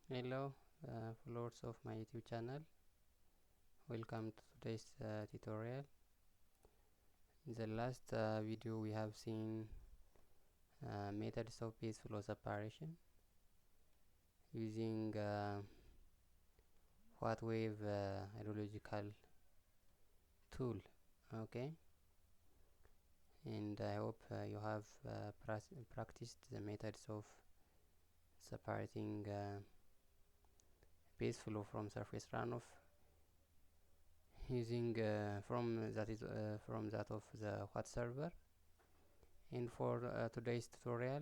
Hello, followers of my YouTube channel. Welcome to today's tutorial. In the last video, we have seen methods of base flow separation using hot wave hydrological tool. Okay, and I hope you have practiced the methods of separating base flow from surface runoff using from that of the hot server. And for today's tutorial,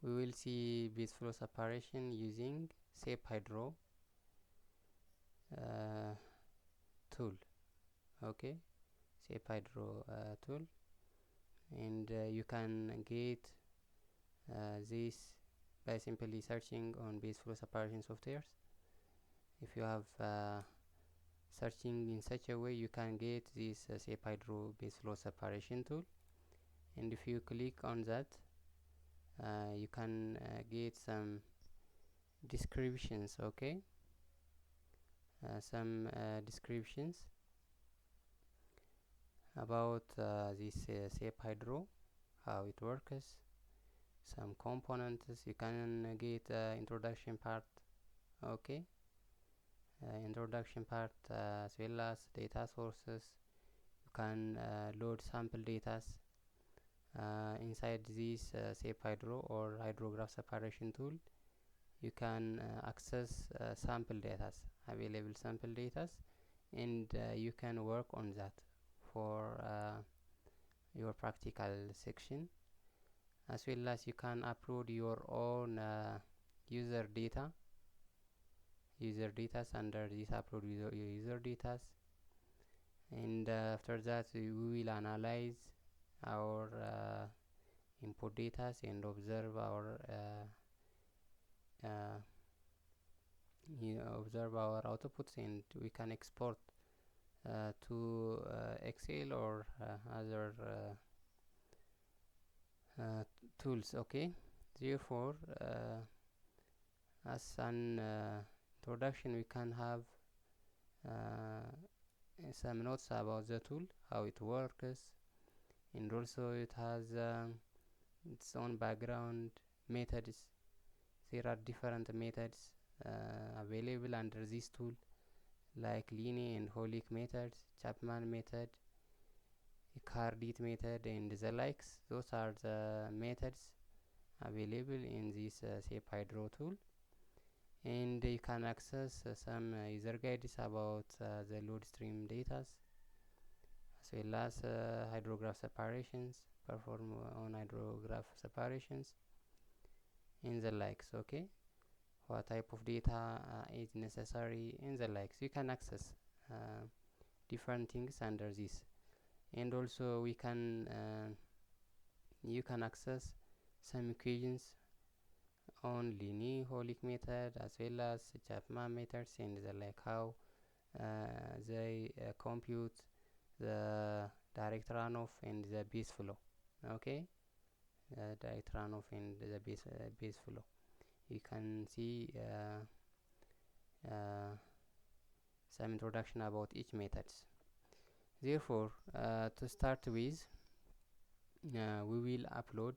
we will see base flow separation using SepHydro tool. Okay, SepHydro tool, and you can get this by simply searching on base flow separation softwares. If you have searching in such a way, you can get this SepHydro base flow separation tool, and if you click on that, you can get some descriptions. Okay, some descriptions about this SepHydro, how it works, some components. You can get introduction part. Okay, introduction part as well as data sources. You can load sample data inside this SepHydro or hydrograph separation tool. You can access sample data, available sample data, and you can work on that for your practical section, as well as you can upload your own user data under this upload user data, and after that we will analyze our input data and observe our outputs, and we can export to Excel or other tools. Okay, therefore as an introduction, we can have some notes about the tool, how it works, and also it has its own background methods. There are different methods available under this tool, like linear and Holic methods, Chapman method, Cardit method, and the likes. Those are the methods available in this SepHydro tool, and you can access some user guides about the load stream data, as well as hydrograph separations, perform on hydrograph separations, and the likes. Okay, what type of data is necessary, and the likes. You can access different things under this, and also we can you can access some equations on linear Holic method as well as Chapman methods, and the like, how they compute the direct runoff and the base flow. Okay, direct runoff and the base flow. You can see some introduction about each methods. Therefore, to start with, we will upload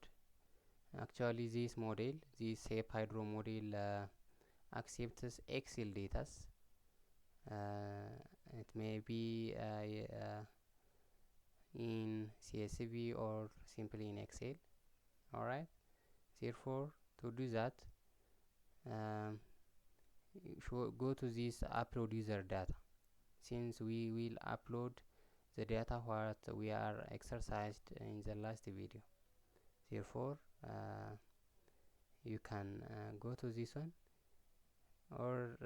actually this model. This SepHydro model accepts Excel data. It may be in CSV or simply in Excel. Alright, therefore to do that, go to this upload user data, since we will upload the data what we are exercised in the last video. Therefore you can go to this one, or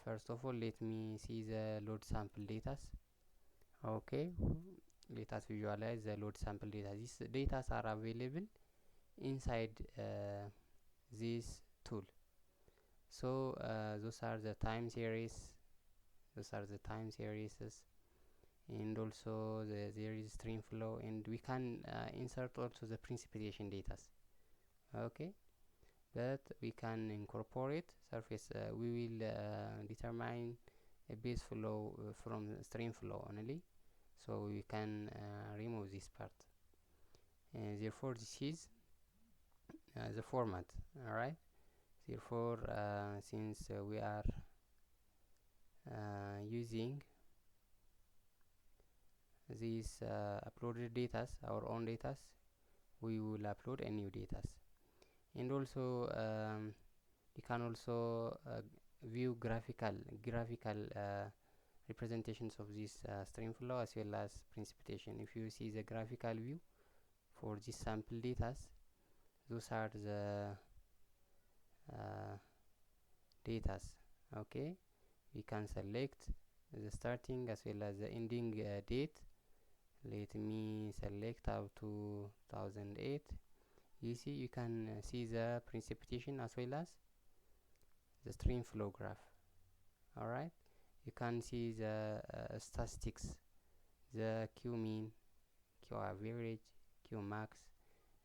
first of all let me see the load sample data. Okay, let us visualize the load sample data. These data are available inside this tool. So those are the time series, and also there is stream flow, and we can insert also the precipitation data. Okay, but we can incorporate surface. We will determine a base flow from stream flow only, so we can remove this part. Therefore this is the format. Alright, therefore since we are using these uploaded data, our own data, we will upload a new data. And also you can also view graphical representations of this stream flow as well as precipitation. If you see the graphical view for this sample data, those are the data. Okay, we can select the starting as well as the ending date. Let me select up to 2008. You see, you can see the precipitation as well as the stream flow graph. Alright, you can see the statistics, the Q mean, Q average, Q max,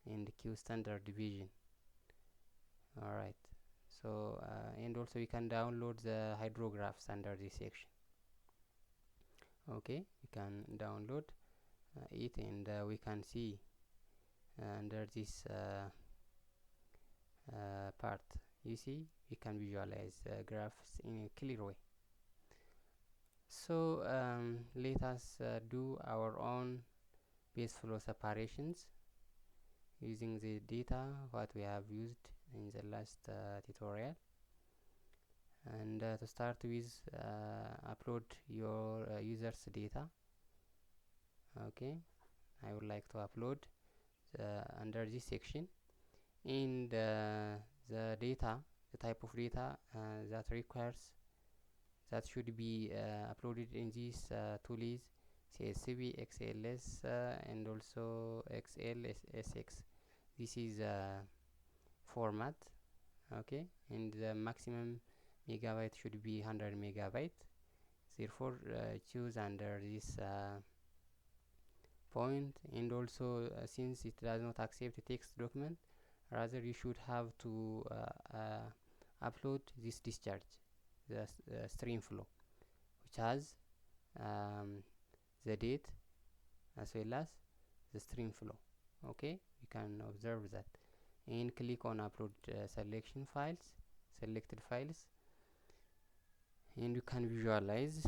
and Q standard deviation. Alright, so and also you can download the hydrographs under this section. Okay, you can download it, and we can see under this part, you see, we can visualize graphs in a clear way. So let us do our own base flow separations using the data what we have used in the last tutorial. And to start with, upload your users data. Okay, I would like to upload under this section, and the data, the type of data that requires, that should be uploaded in this tool is CSV, XLS, and also XLSX. This is format. Okay, and the maximum megabyte should be 100 megabyte. Therefore choose under this point. And also since it does not accept a text document, rather you should have to upload this discharge, the stream flow, which has the date as well as the stream flow. Okay, you can observe that, and click on upload selected files, and you can visualize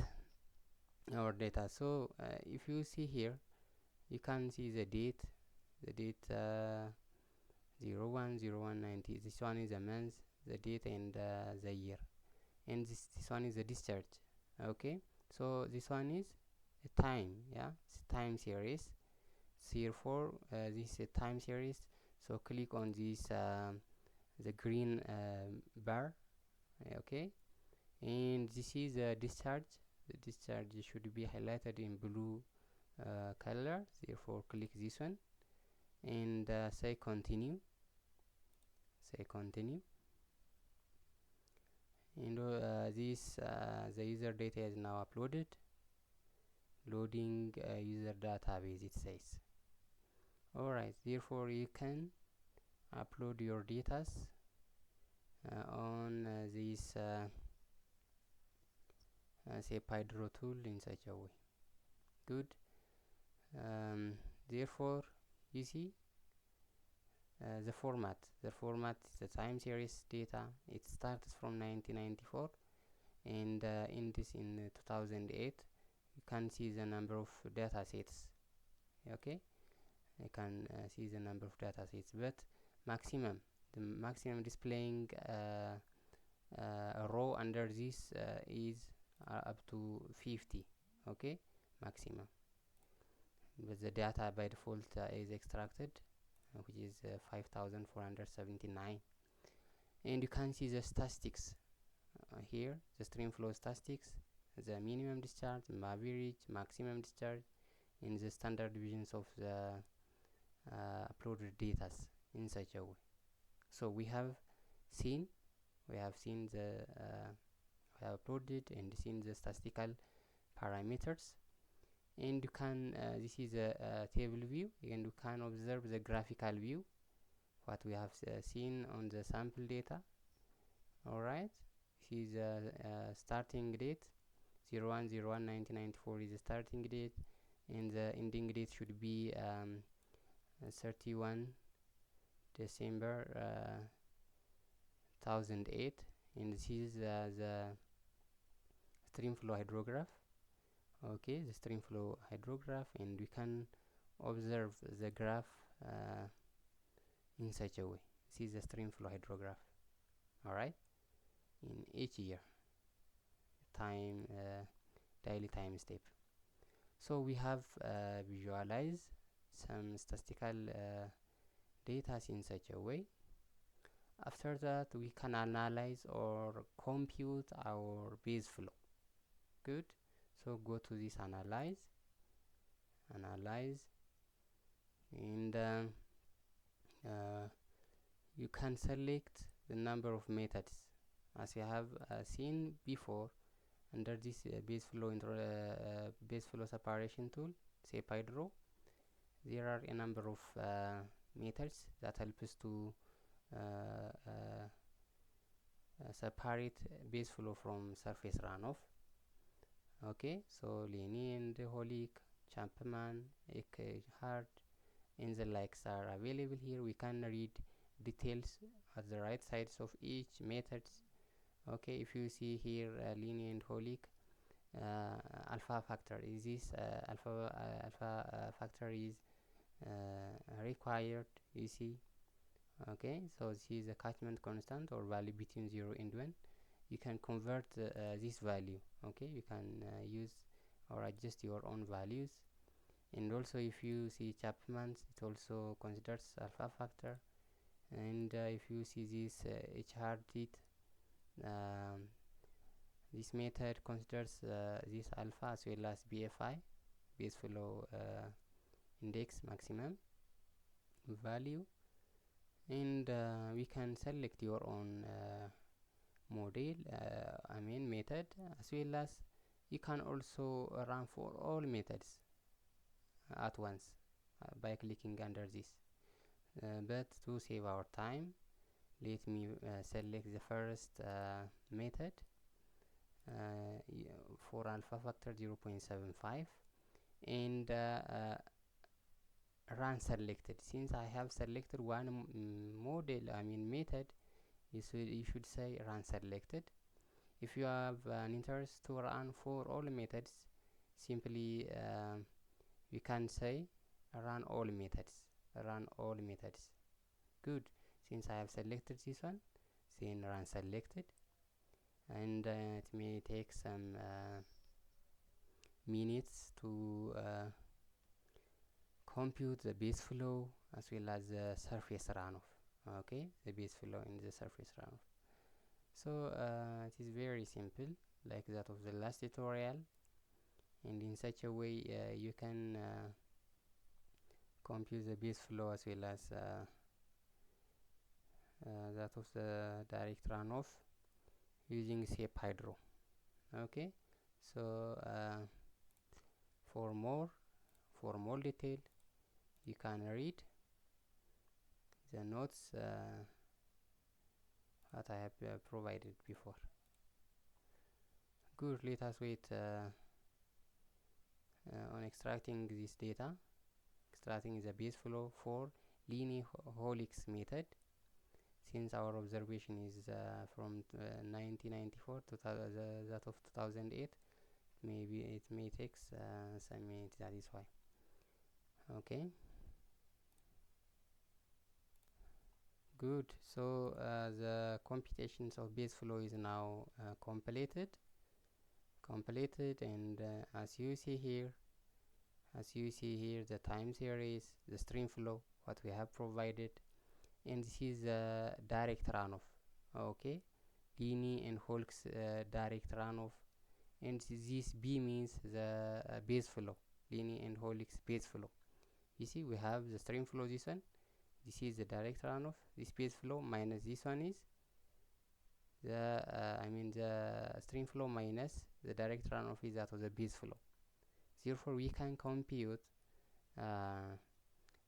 our data. So if you see here, you can see the date 01/01/90. This one is the month, the date, and the year, and this one is the discharge. Okay, so this one is a time, yeah, it's a time series. Therefore this is a time series, so click on this the green bar. Okay, and this is a discharge. The discharge should be highlighted in blue color. Therefore click this one and say continue, and this the user data is now uploaded. Loading user database, it says. Alright, therefore you can upload your data on this SepHydro tool in such a way. Good. Therefore you see the format is the time series data. It starts from 1994 and ends in 2008. You can see the number of data sets. Okay, you can see the number of data sets, but the maximum displaying a row under this is up to 50. Okay, maximum, but the data by default is extracted, which is 5479. And you can see the statistics here, the stream flow statistics, the minimum discharge, average, maximum discharge, in the standard deviations of the uploaded data in such a way. So we have seen the we have uploaded and seen the statistical parameters, and you can this is a table view, and you can observe the graphical view what we have seen on the sample data. Alright, this is starting date 01/01/1994 is the starting date, and the ending date should be 31 December 2008, and this is the stream flow hydrograph. Okay, the stream flow hydrograph, and we can observe the graph in such a way. This is the stream flow hydrograph. Alright, in each year time daily time step. So we have visualized some statistical data in such a way. After that, we can analyze or compute our base flow. Good. So go to this analyze, and you can select the number of methods as you have seen before. Under this base flow separation tool, SepHydro, there are a number of methods that help us to separate base flow from surface runoff. Okay, so Lenient, Holic, Chapman, Eckhart, and the likes are available here. We can read details at the right sides of each methods. Okay, if you see here Lenient, Holic, alpha factor is this alpha factor is required, you see. Okay, so this is a catchment constant or value between 0 and 1. You can convert this value. Okay, you can use or adjust your own values. And also if you see Chapman's, it also considers alpha factor. And if you see this HRT, this method considers this alpha as well as BFI, base flow index maximum value. And we can select your own model, method, as well as you can also run for all methods at once by clicking under this. But to save our time, let me select the first method for alpha factor 0.75 and run selected. Since I have selected one method, you should say run selected. If you have an interest to run for all methods, simply you can say run all methods. Good. Since I have selected this one, then run selected, and it may take some minutes to compute the base flow as well as the surface runoff. Okay, the base flow and the surface runoff. So it is very simple, like that of the last tutorial, and in such a way you can compute the base flow as well as that of the direct runoff using SepHydro. Okay, so for more detail, you can read the notes that I have provided before. Good, let us wait on extracting this data, extracting the base flow for linear Holic's method. Since our observation is from 1994 to that of 2008, maybe it may take some minutes, that is why. Okay, good. So the computations of base flow is now completed, and as you see here, the time series, the stream flow, what we have provided, and this is direct runoff. Okay, Linie and Holk's direct runoff, and this B means the base flow, Linie and Holk's base flow. You see, we have the stream flow, this one, this is the direct runoff, this base flow minus this one is the the stream flow minus the direct runoff is that of the base flow. Therefore we can compute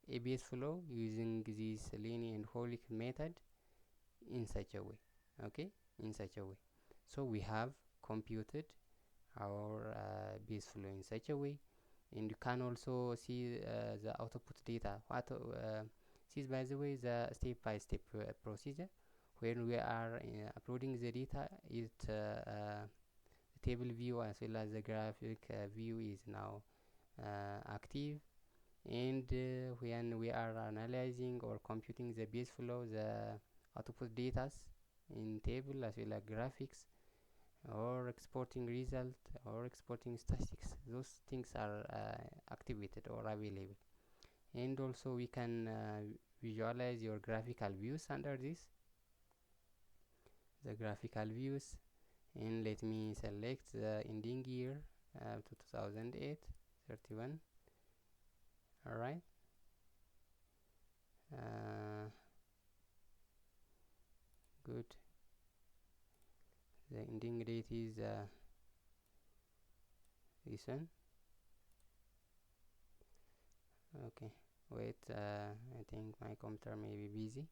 a base flow using this linear and Holic method in such a way. Okay, in such a way. So we have computed our base flow in such a way, and you can also see the output data. What this is, by the way, the step-by-step procedure. When we are uploading the data, the table view as well as the graphic view is now active, and when we are analyzing or computing the base flow, the output data in table as well as graphics, or exporting result or exporting statistics, those things are activated or available. And also we can visualize your graphical views under this, the graphical views. And let me select the ending year to 2008 31. All right, good. The ending date is this one. Okay, wait, I think my computer may be busy.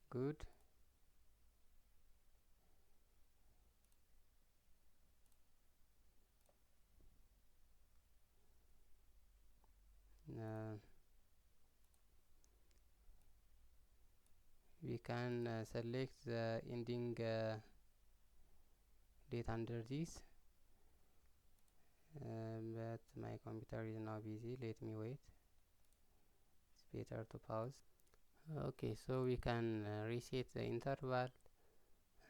Good. We can select the ending date under this, but my computer is now busy. Let me wait. It's better to pause. Okay, so we can reset the interval.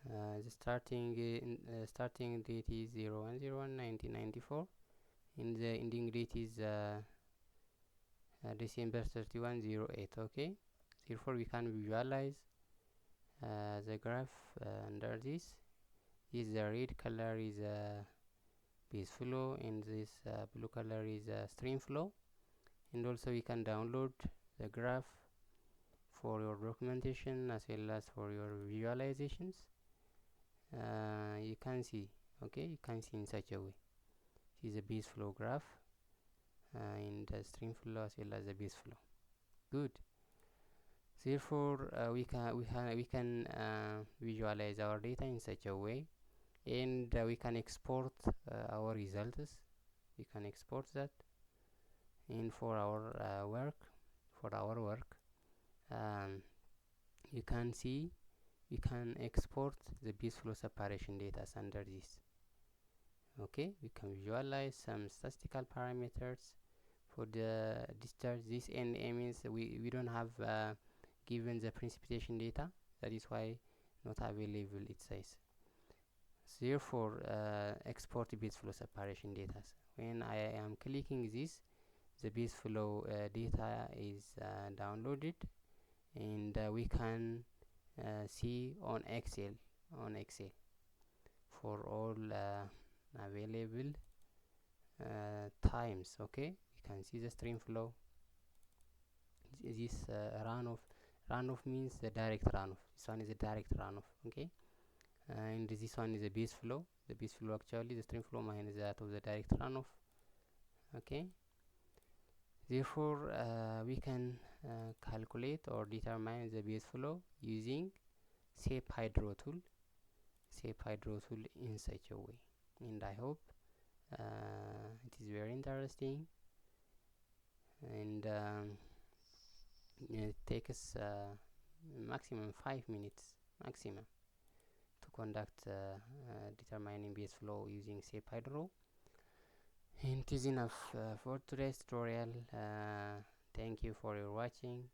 The starting date is 01/01/1994, and the ending date is December 31/08. Okay, therefore we can visualize the graph under this. Is the red color is base flow, and this blue color is stream flow. And also we can download the graph for your documentation as well as for your visualizations. You can see, okay, you can see in such a way. This is a base flow graph and the stream flow as well as the base flow. Good. Therefore we can visualize our data in such a way, and we can export our results. We can export that, and for our work, you can see we can export the base flow separation data under this. Okay, we can visualize some statistical parameters for the discharge. This NA means we don't have given the precipitation data, that is why not available, it says. Therefore export base flow separation data. When I am clicking this, the base flow data is downloaded, and we can see on Excel for all available times. Okay, we can see the stream flow. This runoff means the direct runoff. This one is a direct runoff. Okay, and this one is a base flow. The base flow, actually the stream flow minus that of the direct runoff. Okay, therefore we can calculate or determine the base flow using SepHydro tool in such a way. And I hope it is very interesting, and it takes maximum 5 minutes maximum to conduct determining base flow using SepHydro. And it is enough for today's tutorial. Thank you for your watching,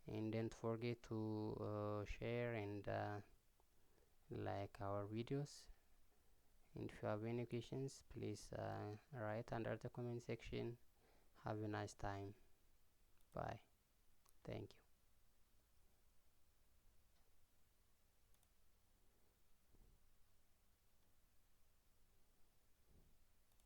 and don't forget to share and like our videos. And if you have any questions, please write under the comment section. Have a nice time. Bye. Thank you.